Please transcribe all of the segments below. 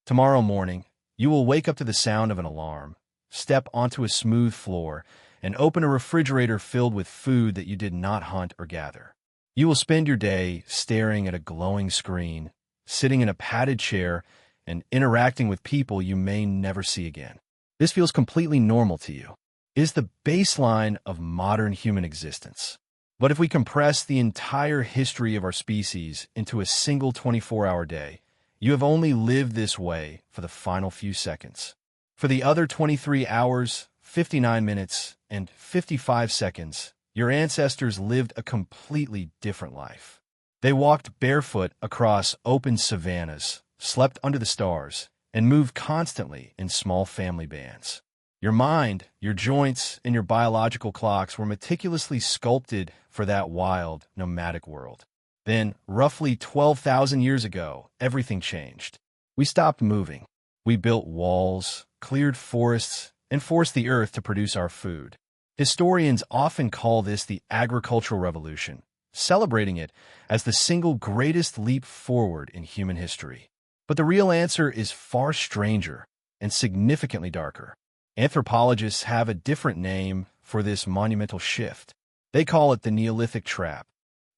Tomorrow morning, you will wake up to the sound of an alarm, step onto a smooth floor, and open a refrigerator filled with food that you did not hunt or gather. You will spend your day staring at a glowing screen, sitting in a padded chair, and interacting with people you may never see again. This feels completely normal to you. It is the baseline of modern human existence. But if we compress the entire history of our species into a single 24-hour day, you have only lived this way for the final few seconds. For the other 23 hours, 59 minutes, and 55 seconds, your ancestors lived a completely different life. They walked barefoot across open savannas, slept under the stars, and moved constantly in small family bands. Your mind, your joints, and your biological clocks were meticulously sculpted for that wild, nomadic world. Then, roughly 12,000 years ago, everything changed. We stopped moving. We built walls, cleared forests, and forced the earth to produce our food. Historians often call this the agricultural revolution, celebrating it as the single greatest leap forward in human history. But the real answer is far stranger and significantly darker. Anthropologists have a different name for this monumental shift. They call it the Neolithic trap.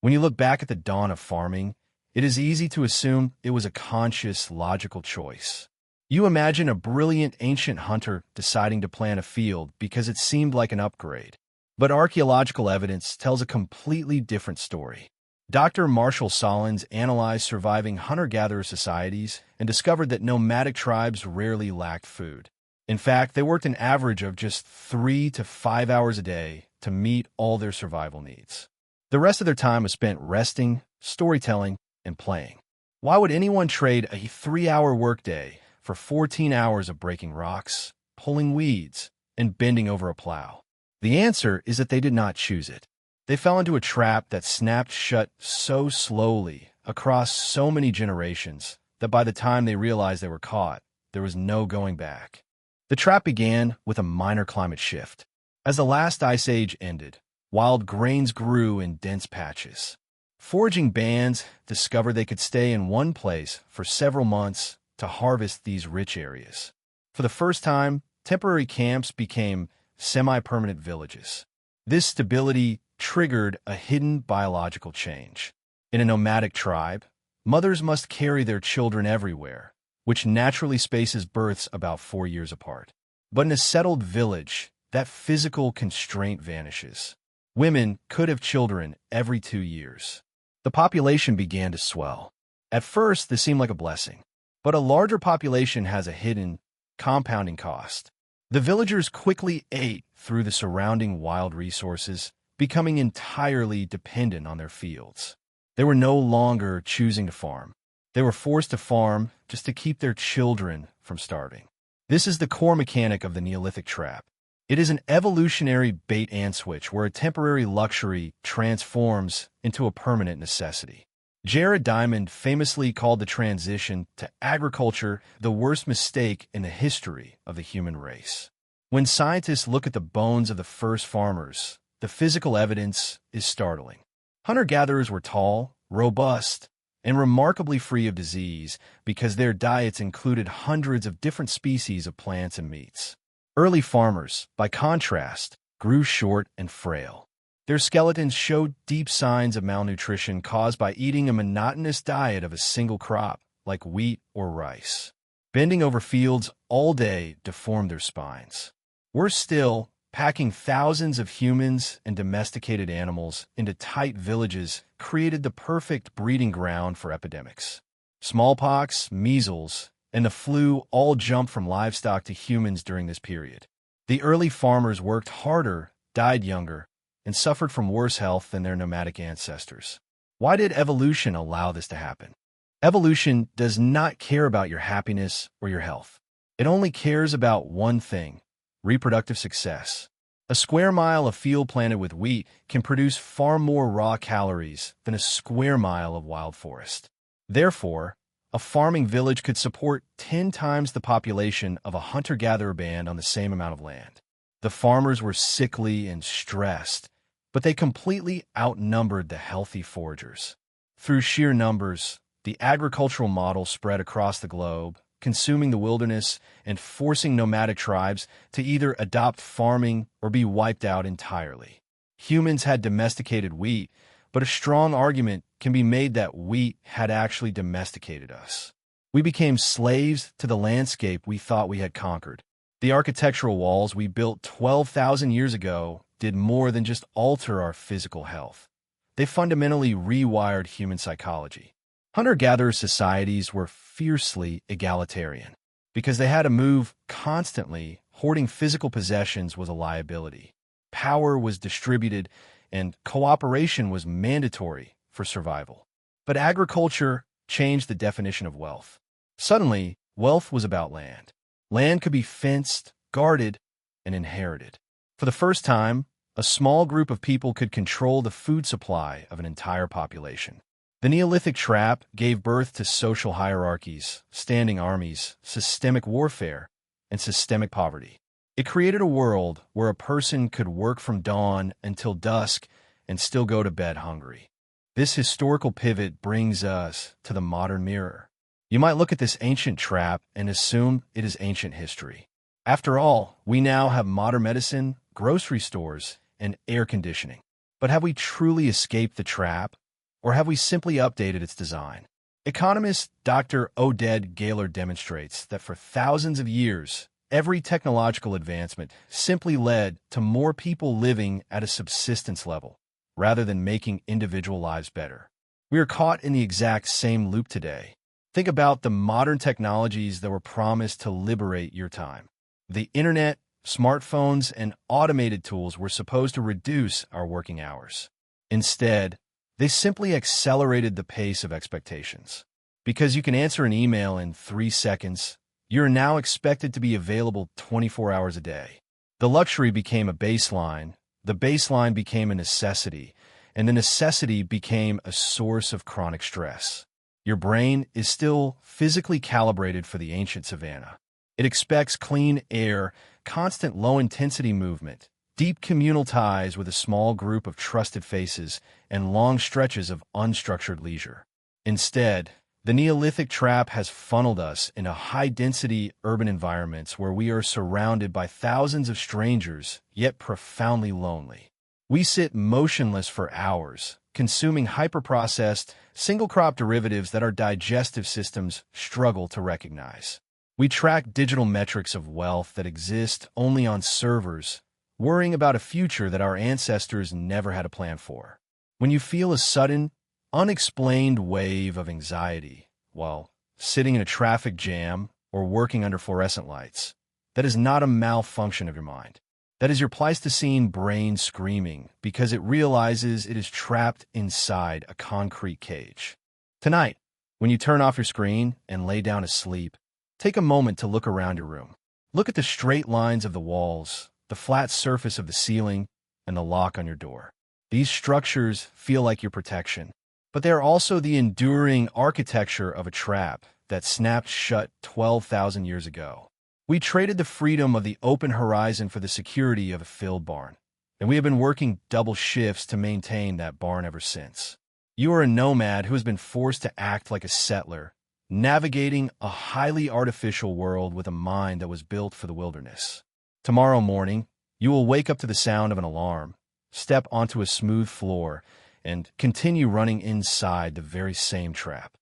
When you look back at the dawn of farming, it is easy to assume it was a conscious, logical choice. You imagine a brilliant ancient hunter deciding to plant a field because it seemed like an upgrade. But archaeological evidence tells a completely different story. Dr. Marshall Solins analyzed surviving hunter-gatherer societies and discovered that nomadic tribes rarely lacked food. In fact, they worked an average of just 3 to 5 hours a day to meet all their survival needs. The rest of their time was spent resting, storytelling, and playing. Why would anyone trade a 3-hour workday for 14 hours of breaking rocks, pulling weeds, and bending over a plow? The answer is that they did not choose it. They fell into a trap that snapped shut so slowly across so many generations that by the time they realized they were caught, there was no going back. The trap began with a minor climate shift. As the last ice age ended, wild grains grew in dense patches. Foraging bands discovered they could stay in one place for several months to harvest these rich areas. For the first time, temporary camps became semi-permanent villages. This stability triggered a hidden biological change. In a nomadic tribe, mothers must carry their children everywhere, which naturally spaces births about 4 years apart. But in a settled village, that physical constraint vanishes. Women could have children every 2 years. The population began to swell. At first, this seemed like a blessing, but a larger population has a hidden, compounding cost. The villagers quickly ate through the surrounding wild resources, becoming entirely dependent on their fields. They were no longer choosing to farm. They were forced to farm just to keep their children from starving. This is the core mechanic of the Neolithic trap. It is an evolutionary bait-and-switch where a temporary luxury transforms into a permanent necessity. Jared Diamond famously called the transition to agriculture the worst mistake in the history of the human race. When scientists look at the bones of the first farmers, the physical evidence is startling. Hunter-gatherers were tall, robust, and remarkably free of disease because their diets included hundreds of different species of plants and meats. Early farmers, by contrast, grew short and frail. Their skeletons showed deep signs of malnutrition caused by eating a monotonous diet of a single crop, like wheat or rice. Bending over fields all day deformed their spines. Worse still, packing thousands of humans and domesticated animals into tight villages created the perfect breeding ground for epidemics. Smallpox, measles, and the flu all jumped from livestock to humans during this period. The early farmers worked harder, died younger, and suffered from worse health than their nomadic ancestors. Why did evolution allow this to happen? Evolution does not care about your happiness or your health. It only cares about one thing: reproductive success. A square mile of field planted with wheat can produce far more raw calories than a square mile of wild forest. Therefore, a farming village could support 10 times the population of a hunter-gatherer band on the same amount of land. The farmers were sickly and stressed, but they completely outnumbered the healthy foragers. Through sheer numbers, the agricultural model spread across the globe, consuming the wilderness, and forcing nomadic tribes to either adopt farming or be wiped out entirely. Humans had domesticated wheat, but a strong argument can be made that wheat had actually domesticated us. We became slaves to the landscape we thought we had conquered. The architectural walls we built 12,000 years ago did more than just alter our physical health. They fundamentally rewired human psychology. Hunter-gatherer societies were fiercely egalitarian. Because they had to move constantly, hoarding physical possessions was a liability. Power was distributed, and cooperation was mandatory for survival. But agriculture changed the definition of wealth. Suddenly, wealth was about land. Land could be fenced, guarded, and inherited. For the first time, a small group of people could control the food supply of an entire population. The Neolithic trap gave birth to social hierarchies, standing armies, systemic warfare, and systemic poverty. It created a world where a person could work from dawn until dusk and still go to bed hungry. This historical pivot brings us to the modern mirror. You might look at this ancient trap and assume it is ancient history. After all, we now have modern medicine, grocery stores, and air conditioning. But have we truly escaped the trap, or have we simply updated its design? Economist Dr. Oded Gaylor demonstrates that for thousands of years, every technological advancement simply led to more people living at a subsistence level, rather than making individual lives better. We are caught in the exact same loop today. Think about the modern technologies that were promised to liberate your time. The internet, smartphones, and automated tools were supposed to reduce our working hours. Instead, they simply accelerated the pace of expectations. Because you can answer an email in 3 seconds, you're now expected to be available 24 hours a day. The luxury became a baseline, the baseline became a necessity, and the necessity became a source of chronic stress. Your brain is still physically calibrated for the ancient savanna. It expects clean air, constant low-intensity movement, deep communal ties with a small group of trusted faces, and long stretches of unstructured leisure. Instead, the Neolithic trap has funneled us into high-density urban environments where we are surrounded by thousands of strangers, yet profoundly lonely. We sit motionless for hours, consuming hyper-processed, single-crop derivatives that our digestive systems struggle to recognize. We track digital metrics of wealth that exist only on servers, worrying about a future that our ancestors never had a plan for. When you feel a sudden, unexplained wave of anxiety while sitting in a traffic jam or working under fluorescent lights, that is not a malfunction of your mind. That is your Pleistocene brain screaming because it realizes it is trapped inside a concrete cage. Tonight, when you turn off your screen and lay down to sleep, take a moment to look around your room. Look at the straight lines of the walls, the flat surface of the ceiling, and the lock on your door. These structures feel like your protection, but they are also the enduring architecture of a trap that snapped shut 12,000 years ago. We traded the freedom of the open horizon for the security of a filled barn, and we have been working double shifts to maintain that barn ever since. You are a nomad who has been forced to act like a settler, navigating a highly artificial world with a mind that was built for the wilderness. Tomorrow morning, you will wake up to the sound of an alarm, step onto a smooth floor, and continue running inside the very same trap.